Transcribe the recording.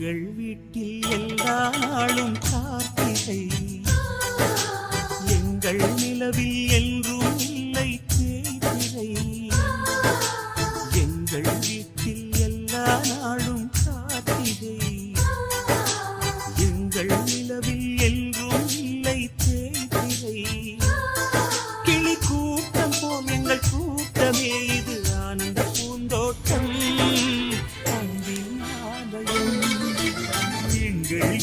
எங்கள் வீட்டில் எல்லா நாளும் கார்த்திகை, எங்கள் நிலவில் என்றும் இல்லை தேய்திரை. எங்கள் வீட்டில் எல்லா நாளும் கார்த்திகை, எங்கள் நிலவில் என்றும் இல்லை தேய்திரை. கிளி கூட்டம் போல் எங்கள் கூட்டமே இது ஆனந்த பூந்தோட்டம். எங்கள்